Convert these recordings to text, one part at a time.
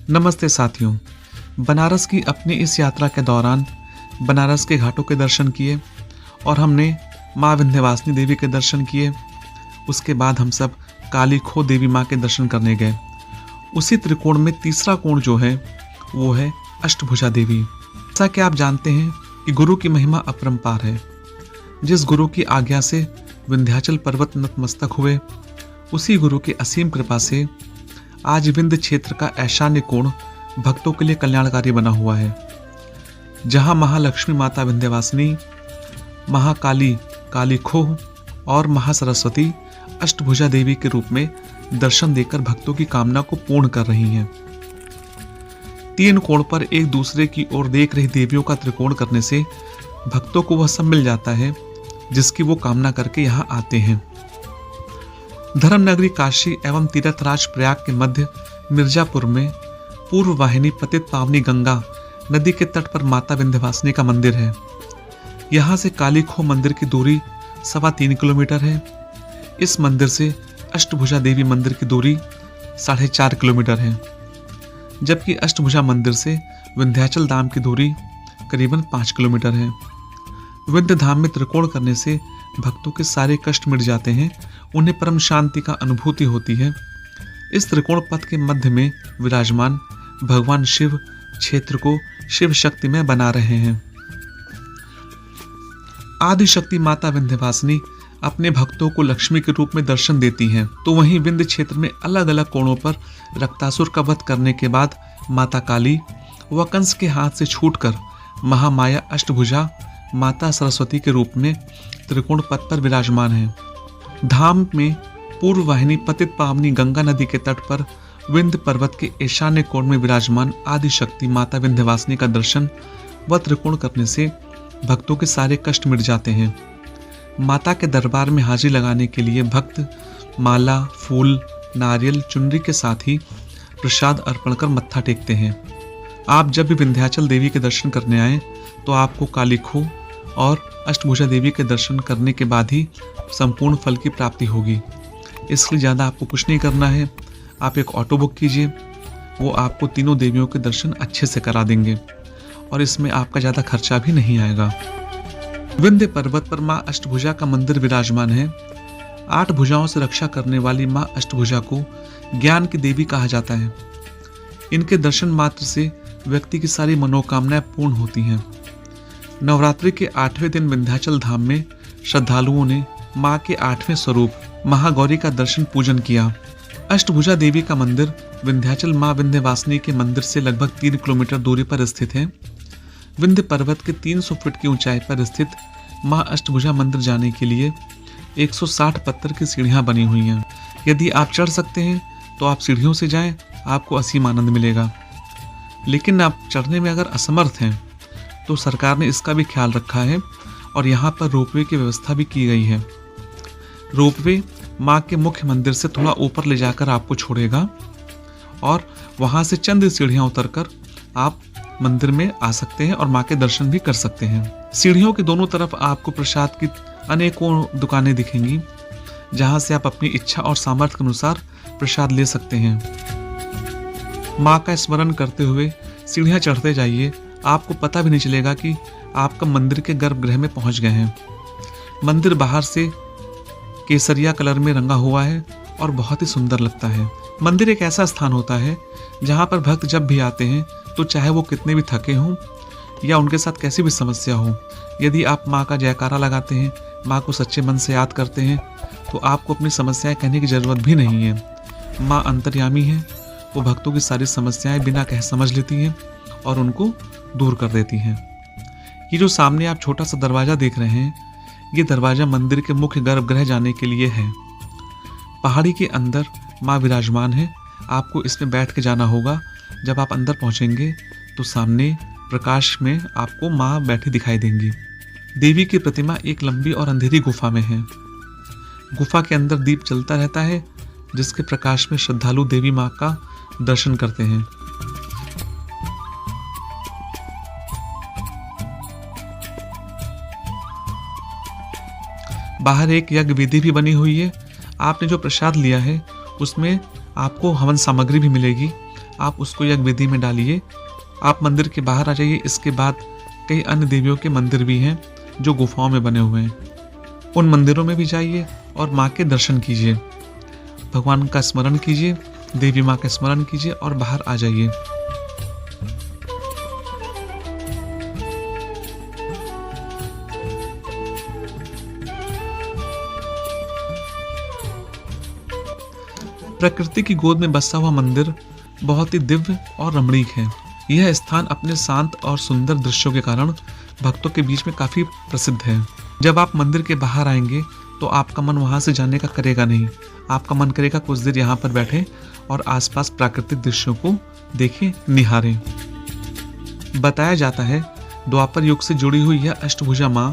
नमस्ते साथियों। बनारस की अपनी इस यात्रा के दौरान बनारस के घाटों के दर्शन किए और हमने माँ विंध्यवासिनी देवी के दर्शन किए। उसके बाद हम सब काली खो देवी माँ के दर्शन करने गए। उसी त्रिकोण में तीसरा कोण जो है वो है अष्टभुजा देवी। जैसा कि आप जानते हैं कि गुरु की महिमा अपरंपार है। जिस गुरु की आज्ञा से विंध्याचल पर्वत नतमस्तक हुए, उसी गुरु की असीम कृपा से आज विंध्य क्षेत्र का ईशान्य कोण भक्तों के लिए कल्याणकारी बना हुआ है, जहां महालक्ष्मी माता विंध्यवासिनी, महाकाली काली खोह और महासरस्वती अष्टभुजा देवी के रूप में दर्शन देकर भक्तों की कामना को पूर्ण कर रही हैं। तीन कोण पर एक दूसरे की ओर देख रही देवियों का त्रिकोण करने से भक्तों को वह सब मिल जाता है जिसकी वो कामना करके यहाँ आते हैं। धर्म नगरी काशी एवं तीर्थराज प्रयाग के मध्य मिर्जापुर में पूर्व वाहिनी पतित पावनी गंगा नदी के तट पर माता विंध्यवासिनी का मंदिर है। यहाँ से काली खो मंदिर की दूरी 3.25 किलोमीटर है। इस मंदिर से अष्टभुजा देवी मंदिर की दूरी 4.5 किलोमीटर है, जबकि अष्टभुजा मंदिर से विंध्याचल धाम की दूरी करीबन 5 किलोमीटर है। विंध्य धाम में त्रिकोण करने से भक्तों के सारे कष्ट मिट जाते हैं, उन्हें परम शांति का अनुभूति होती है। इस त्रिकोण पथ के मध्य में विराजमान भगवान शिव क्षेत्र को शिव शक्ति में बना रहे हैं। आदि शक्ति माता विंध्यवासिनी अपने भक्तों को लक्ष्मी के रूप में दर्शन देती हैं, तो वहीं विंध्य क्षेत्र में अलग अलग कोणों पर रक्तासुर का वध करने के बाद माता काली व कंस के हाथ से छूटकर महामाया अष्टभुजा माता सरस्वती के रूप में त्रिकोण पथ पर विराजमान है। धाम में पूर्व वाहिनी पतित पावनी गंगा नदी के तट पर विंध्य पर्वत के ईशान्य कोण में विराजमान आदि शक्ति माता विंध्यवासिनी का दर्शन व त्रिकोण करने से भक्तों के सारे कष्ट मिट जाते हैं। माता के दरबार में हाजिरी लगाने के लिए भक्त माला, फूल, नारियल, चुनरी के साथ ही प्रसाद अर्पण कर मत्था टेकते हैं। आप जब भी विंध्याचल देवी के दर्शन करने आए तो आपको काली खो और अष्टभुजा देवी के दर्शन करने के बाद ही संपूर्ण फल की प्राप्ति होगी। इसलिए ज़्यादा आपको कुछ नहीं करना है। आप एक ऑटो बुक कीजिए, वो आपको तीनों देवियों के दर्शन अच्छे से करा देंगे और इसमें आपका ज़्यादा खर्चा भी नहीं आएगा। विंध्य पर्वत पर माँ अष्टभुजा का मंदिर विराजमान है। 8 भुजाओं से रक्षा करने वाली माँ अष्टभुजा को ज्ञान की देवी कहा जाता है। इनके दर्शन मात्र से व्यक्ति की सारी मनोकामनाएं पूर्ण होती हैं। नवरात्रि के 8वें दिन विंध्याचल धाम में श्रद्धालुओं ने माँ के 8वें स्वरूप महागौरी का दर्शन पूजन किया। अष्टभुजा देवी का मंदिर विंध्याचल माँ विंध्यवासिनी के मंदिर से लगभग 3 किलोमीटर दूरी पर स्थित है। विंध्य पर्वत के 300 फीट की ऊंचाई पर स्थित माँ अष्टभुजा मंदिर जाने के लिए 160 पत्थर की सीढ़ियाँ बनी हुई हैं। यदि आप चढ़ सकते हैं तो आप सीढ़ियों से जाएं, आपको असीम आनंद मिलेगा। लेकिन आप चढ़ने में अगर असमर्थ हैं तो सरकार ने इसका भी ख्याल रखा है और यहाँ पर रोपवे की व्यवस्था भी की गई है। रोपवे माँ के मुख्य मंदिर से थोड़ा ऊपर ले जाकर आपको छोड़ेगा और वहाँ से चंद सीढ़ियाँ उतरकर आप मंदिर में आ सकते हैं और माँ के दर्शन भी कर सकते हैं। सीढ़ियों के दोनों तरफ आपको प्रसाद की अनेकों दुकानें दिखेंगी, जहाँ से आप अपनी इच्छा और सामर्थ्य के अनुसार प्रसाद ले सकते हैं। माँ का स्मरण करते हुए सीढ़ियाँ चढ़ते जाइए, आपको पता भी नहीं चलेगा कि आपका मंदिर के गर्भगृह में पहुंच गए हैं। मंदिर बाहर से केसरिया कलर में रंगा हुआ है और बहुत ही सुंदर लगता है। मंदिर एक ऐसा स्थान होता है जहां पर भक्त जब भी आते हैं तो चाहे वो कितने भी थके हों या उनके साथ कैसी भी समस्या हो, यदि आप माँ का जयकारा लगाते हैं, माँ को सच्चे मन से याद करते हैं, तो आपको अपनी समस्याएं कहने की जरूरत भी नहीं है। माँ अंतर्यामी है, वो भक्तों की सारी समस्याएं बिना कहे समझ लेती हैं और उनको दूर कर देती हैं। ये जो सामने आप छोटा सा दरवाजा देख रहे हैं, ये दरवाजा मंदिर के मुख्य गर्भगृह जाने के लिए है। पहाड़ी के अंदर माँ विराजमान है। आपको इसमें बैठ के जाना होगा। जब आप अंदर पहुंचेंगे तो सामने प्रकाश में आपको माँ बैठी दिखाई देंगी। देवी की प्रतिमा एक लंबी और अंधेरी गुफा में है। गुफा के अंदर दीप जलता रहता है, जिसके प्रकाश में श्रद्धालु देवी माँ का दर्शन करते हैं। बाहर एक यज्ञ वेदी भी बनी हुई है। आपने जो प्रसाद लिया है उसमें आपको हवन सामग्री भी मिलेगी। आप उसको यज्ञ विधि में डालिए। आप मंदिर के बाहर आ जाइए। इसके बाद कई अन्य देवियों के मंदिर भी हैं जो गुफाओं में बने हुए हैं। उन मंदिरों में भी जाइए और माँ के दर्शन कीजिए, भगवान का स्मरण कीजिए, देवी माँ का स्मरण कीजिए और बाहर आ जाइए। प्रकृति की गोद में बसा हुआ मंदिर बहुत ही दिव्य और रमणीक है। यह स्थान अपने शांत और सुंदर दृश्यों के कारण भक्तों के बीच में काफी प्रसिद्ध है। जब आप मंदिर के बाहर आएंगे तो आपका मन वहां से जाने का करेगा नहीं। आपका मन करेगा कुछ देर यहाँ पर बैठे और आसपास प्राकृतिक दृश्यों को देखें, निहारें। बताया जाता है द्वापर युग से जुड़ी हुई यह अष्टभुजा माँ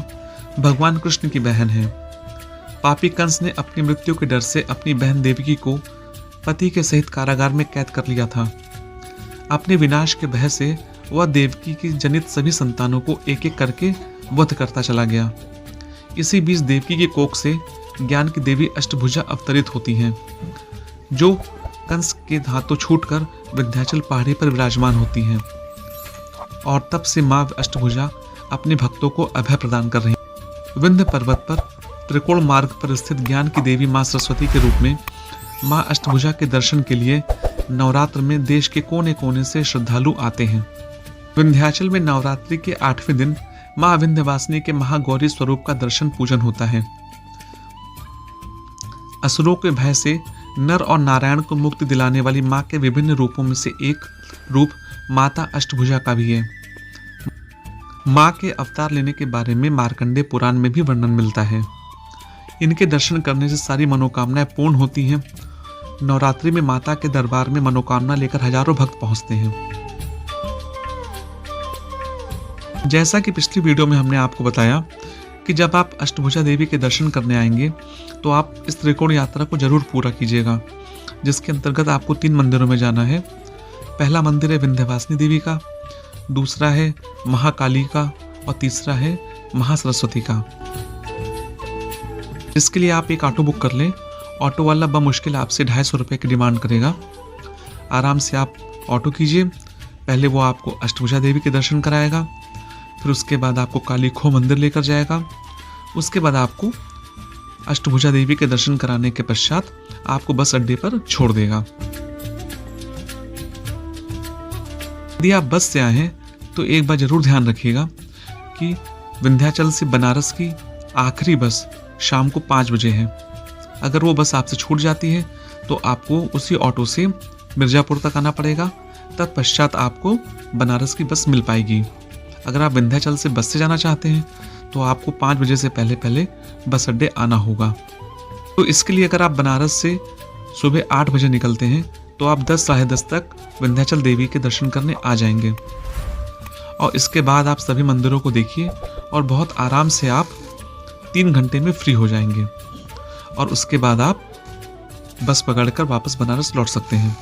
भगवान कृष्ण की बहन है। पापी कंस ने अपनी मृत्यु के डर से अपनी बहन देवकी को पति के सहित कारागार में कैद कर लिया था। अपने विनाश के भय से वह देवकी की जनित सभी संतानों को एक एक करके वध करता चला गया। इसी बीच देवकी के कोख से ज्ञान की देवी अष्टभुजा अवतरित होती हैं, जो कंस के हाथों छूटकर विंध्याचल पहाड़ी पर विराजमान होती हैं। और तब से माँ अष्टभुजा अपने भक्तों को अभय प्रदान कर रही हैं। विंध्य पर्वत पर त्रिकोण मार्ग पर स्थित ज्ञान की देवी माँ सरस्वती के रूप में माँ अष्टभुजा के दर्शन के लिए नवरात्र में देश के कोने कोने से श्रद्धालु आते हैं। विंध्याचल में नवरात्रि के 8वें दिन माँ विंध्यवासिनी के महागौरी स्वरूप का दर्शन पूजन होता है। असुरों के भय से नर और नारायण को मुक्ति दिलाने वाली माँ के विभिन्न रूपों में से एक रूप माता अष्टभुजा का भी है। माँ के अवतार लेने के बारे में मार्कंडेय पुराण में भी वर्णन मिलता है। इनके दर्शन करने से सारी मनोकामनाएं पूर्ण होती हैं। नवरात्रि में माता के दरबार में मनोकामना लेकर हजारों भक्त पहुंचते हैं। जैसा कि पिछली वीडियो में हमने आपको बताया कि जब आप अष्टभुजा देवी के दर्शन करने आएंगे तो आप इस त्रिकोण यात्रा को जरूर पूरा कीजिएगा, जिसके अंतर्गत आपको 3 मंदिरों में जाना है। पहला मंदिर है विंध्यवासिनी देवी का, दूसरा है महाकाली का और तीसरा है महासरस्वती का। इसके लिए आप एक ऑटो बुक कर लें। ऑटो वाला बमुश्किल आपसे 250 रुपये की डिमांड करेगा। आराम से आप ऑटो कीजिए। पहले वो आपको अष्टभुजा देवी के दर्शन कराएगा, फिर उसके बाद आपको काली खो मंदिर लेकर जाएगा। उसके बाद आपको अष्टभुजा देवी के दर्शन कराने के पश्चात आपको बस अड्डे पर छोड़ देगा। यदि आप बस से आए हैं तो एक बार जरूर ध्यान रखिएगा कि विंध्याचल से बनारस की आखिरी बस शाम को 5 बजे है। अगर वो बस आपसे छूट जाती है तो आपको उसी ऑटो से मिर्जापुर तक आना पड़ेगा। तत्पश्चात आपको बनारस की बस मिल पाएगी। अगर आप विंध्याचल से बस से जाना चाहते हैं तो आपको 5 बजे से पहले पहले बस अड्डे आना होगा। तो इसके लिए अगर आप बनारस से सुबह 8 बजे निकलते हैं तो आप 10 साढ़े 10 तक विंध्याचल देवी के दर्शन करने आ जाएंगे। और इसके बाद आप सभी मंदिरों को देखिए और बहुत आराम से आप 3 घंटे में फ्री हो जाएंगे। और उसके बाद आप बस पकड़कर वापस बनारस लौट सकते हैं।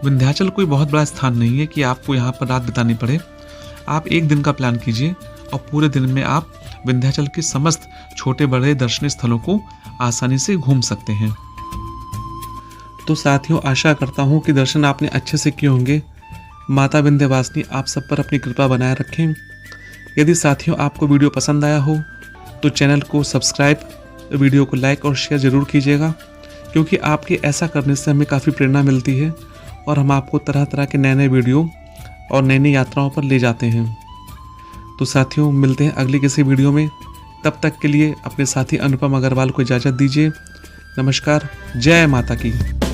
विंध्याचल कोई बहुत बड़ा स्थान नहीं है कि आपको यहाँ पर रात बितानी पड़े। आप एक दिन का प्लान कीजिए और पूरे दिन में आप विंध्याचल के समस्त छोटे बड़े दर्शनीय स्थलों को आसानी से घूम सकते हैं। तो साथियों, आशा करता हूँ कि दर्शन आपने अच्छे से किए होंगे। माता विंध्यवासिनी आप सब पर अपनी कृपा बनाए रखें। यदि साथियों आपको वीडियो पसंद आया हो तो चैनल को सब्सक्राइब, वीडियो को लाइक और शेयर ज़रूर कीजिएगा, क्योंकि आपके ऐसा करने से हमें काफ़ी प्रेरणा मिलती है और हम आपको तरह तरह के नए नए वीडियो और नई नई यात्राओं पर ले जाते हैं। तो साथियों, मिलते हैं अगली किसी वीडियो में। तब तक के लिए अपने साथी अनुपम अग्रवाल को इजाज़त दीजिए। नमस्कार। जय माता की।